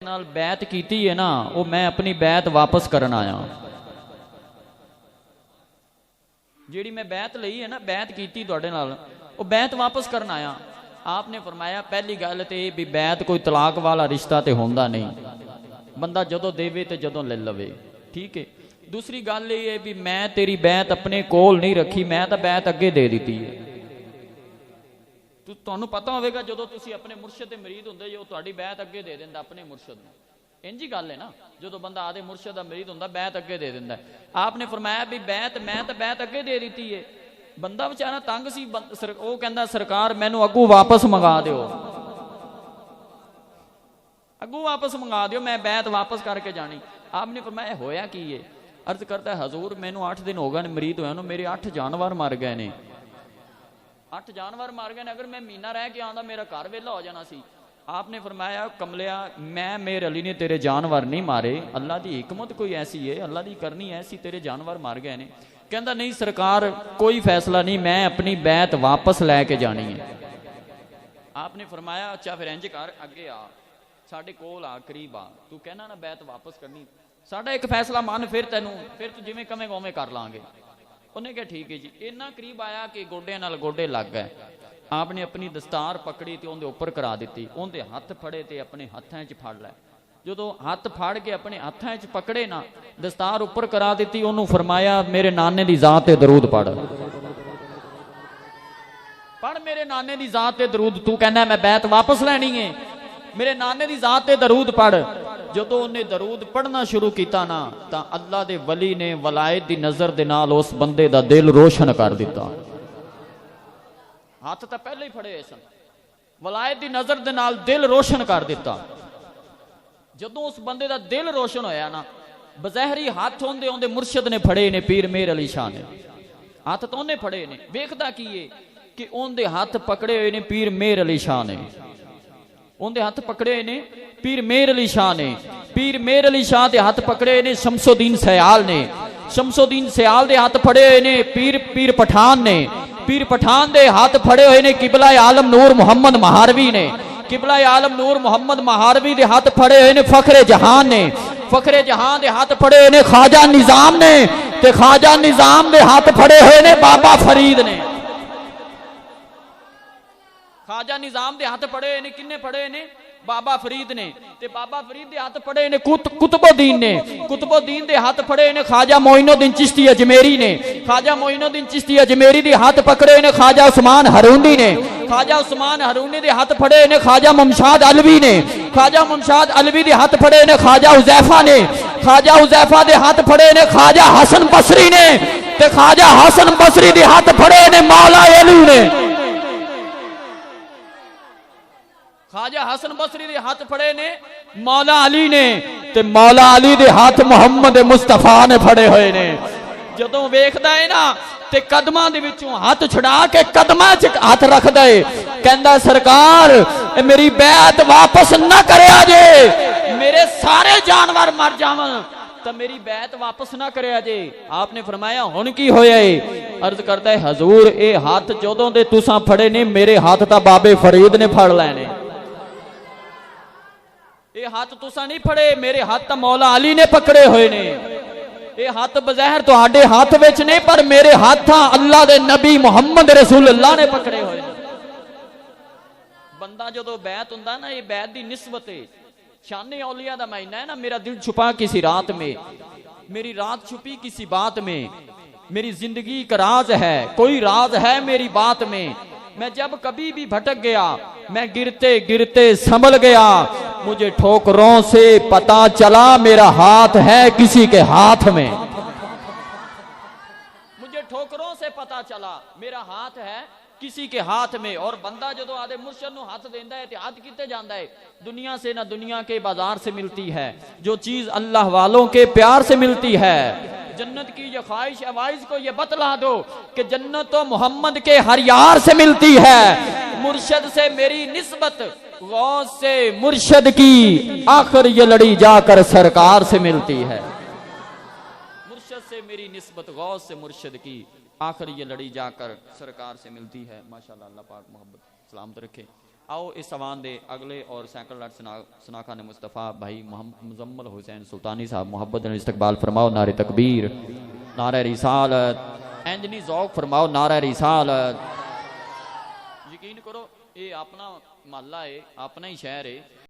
नाल बैत कीती है ना, वो मैं अपनी बैत वापस करन आया। जिहड़ी मैं बैत लई है ना, बैत कीती तुहाडे नाल, वो बैत वापस करन आया। आपने फरमाया पहली गल तो भी बैत कोई तलाक वाला रिश्ता तो होंदा नहीं, बंदा जदों देवे तो जदों ले लवे, ठीक है। दूसरी गल ये है भी मैं तेरी बैत अपने कोल नहीं रखी, मैं तो बैत अगे दे दी है। तुहानू पता होगा जो तुसी अपने मुर्शद के मरीद होंदे जो तुहाडी बैत अगे दे दिंदा अपने मुर्शद नूं, इंज ही गल है ना। जो बंदा आदे मुर्शद का मरीद होंदा बैत अगे दे दिंदा। आपने फरमाया भी बैत मैं तो बैत अगे दे दी है। बंदा बेचारा तंग सी, वो कहंदा सरकार मैनू अगू वापस मंगा दिओ, अगू वापस मंगा दिओ, मैं बैत वापस करके जानी। आपने फरमाया होया की है? अर्ज करता है हजूर मैनू 8 दिन हो गए मरीद होया नूं, मेरे 8 जानवर मर गए ने, 8 जानवर मार गए ने। अगर मैं महीना रह के आंदा मेरा घर वेला हो जाना सी। आपने फरमाया कमलिया मैं मेरे अली ने तेरे जानवर नहीं मारे, अल्लाह की हिकमत कोई ऐसी है, अल्लाह की करनी ऐसी, तेरे जानवर मार गए ने। कहता नहीं सरकार कोई फैसला नहीं, मैं अपनी बैत वापस लैके जानी है। आपने फरमाया अच्छा फिर इंज कर अगे आ, साडे कोल आ, करीब आ, तू कहना ना बैत वापस करनी, साडा एक फैसला मान, फिर तू जिवें कवेंगा उवें कर लांगे। उन्हें कहा ठीक है जी। इन्ना करीब आया कि गोडे नाल गोडे लग गए। आपने अपनी दस्तार पकड़ी तो उनके उपर करा दी, उनके हथ फड़े तो अपने हथों च फड़ लै। जो हथ फड़ के अपने हथों च पकड़े ना, दस्तार उपर करा दी, उन्होंने फरमाया मेरे नाने की जात ते दरूद पढ़, पढ़ मेरे नाने की जात ते दरूद। तू कहना मैं बैत वापस लैनी है, मेरे नाने की जात ते दरूद पढ़। जो उन्हें दरूद पढ़ना शुरू किया ना, तो अल्लाह के वली ने वलायत की नज़र दे नाल उस बंदे का दिल रोशन कर दिता। हाथ तो पहले ही फड़े सन, वलायत की नज़र दे नाल दिल रोशन कर दिता। जदों उस बंदे का दिल रोशन होया ना, बज़हरी हाथ होंदे होंदे मुर्शद ने फड़े ने, पीर मेहर अली शाह ने हाथ तो उन्हें फड़े ने। वेखदा की है कि उनके हाथ पकड़े हुए ने पीर मेहर अली शाह ने, उनके हाथ पकड़े हुए ने पीर मेहर अली शाह ने, पीर मेहर अली शाह के हाथ पकड़े हुए ने शमसुद्दीन सयाल ने, शमसुद्दीन सयाल के हाथ फड़े हुए ने पीर पठान ने, पीर पठान के हाथ फड़े हुए ने किबला आलम नूर मुहम्मद महारवी ने, किबला आलम नूर मुहम्मद महारवी के हाथ फड़े हुए ने फखरे जहान ने, फखरे जहान के हाथ फड़े हुए ने ख्वाजा निजाम ने, ते ख्वाजा निजाम के हाथ फड़े हुए ने बाबा फरीद ने। ख्वाजा निजाम के हाथ फड़े हुए ने किन्ने फड़े ने? बाबा फरीद ने। ते बाबा फरीद के हाथ फड़े ने कुतुबुद्दीन ने, कुतुबुद्दीन के हाथ फड़े ने ख्वाजा मोइनुद्दीन चिश्ती अजमेरी ने, ख्वाजा मोइनुद्दीन चिश्ती अजमेरी के हाथ पकड़े ने ख्वाजा उस्मान हरूनी ने, ख्वाजा उस्मान हरूनी के हाथ फड़े ने ख्वाजा मुमशाद अलवी ने, ख्वाजा मुमशाद अलवी के हाथ फड़े ने ख्वाजा हुज़ैफा ने, ख्वाजा हुज़ैफा के हाथ फड़े ने ख्वाजा हसन बसरी ने, ते ख्वाजा हसन बसरी के हाथ फड़े ने मौला अली ने। ख्वाजा हसन बसरी दे हाथ फड़े ने मौला अली ने, ते मौला अली दे हाथ मुहम्मद मुस्तफा ने फड़े हुए ने। जदों वेखदा है ना, ते कदमां दे विचों हाथ छुड़ा के कदमां च हाथ रखदा है, कहंदा सरकार मेरी बैत वापस ना करया जे, मेरे सारे जानवर मर जावन तो मेरी बैत वापस ना करया जे। आपने फरमाया हुण की होया है? अर्ज करता है हजूर ये हाथ जदों दे तुसां फड़े ने, मेरे हाथ तां बाबे फरीद ने फड़ लैने, ये हाथ तुसा नहीं फड़े, मेरे हाथ तो मौला अली ने पकड़े हुए ने। ये हाथ बज़ाहिर तुहाडे हाथ विच ने, पर मेरे हाथ अल्लाह दे नबी मुहम्मद रसूलुल्लाह ने पकड़े हुए ने। बंदा जो बैत हुंदा ना, ये बैत दी निस्बत है, शाने औलिया दा महीना है ना। मेरा दिल छुपा किसी रात में, मेरी रात छुपी किसी बात में, मेरी जिंदगी का राज है, कोई राज है मेरी बात में। मैं जब कभी भी भटक गया, मैं गिरते गिरते संभल गया, मुझे ठोकरों से पता चला मेरा हाथ है किसी के हाथ में, मुझे ठोकरों से पता चला मेरा हाथ है किसी के हाथ में। और बंदा जो आदे मुर्शद नूं हाथ देंदा है, हाथ किते जांदा है? दुनिया से ना दुनिया के बाजार से मिलती है, जो चीज अल्लाह वालों के प्यार से मिलती है। जन्नत की ये ख्वाहिश अवाइज को ये बतला दो कि जन्नत तो मोहम्मद के हर यार से मिलती है। मुर्शद से मेरी निस्बत गौस से मुर्शद की आखिर ये लड़ी जाकर सरकार से मिलती है। मुर्शद से मेरी निस्बत गौस से मुर्शद की आखिर ये लड़ी जाकर सरकार से मिलती है। माशाअल्लाह, अल्लाह पाक मोहब्बत सलामत रखे। आओ इस सवान दे अगले और सैकल सनाखा ने मुस्तफ़ा भाई मुजम्मल हुसैन सुल्तानी साहब मोहब्बत इस्तकबाल फरमाओ। नारे तकबीर, नारे रिसालत, इंजनी ज़ौक़ फरमाओ नारे रिसालत। यकीन करो ये अपना महल्ला है, अपना ही शहर है।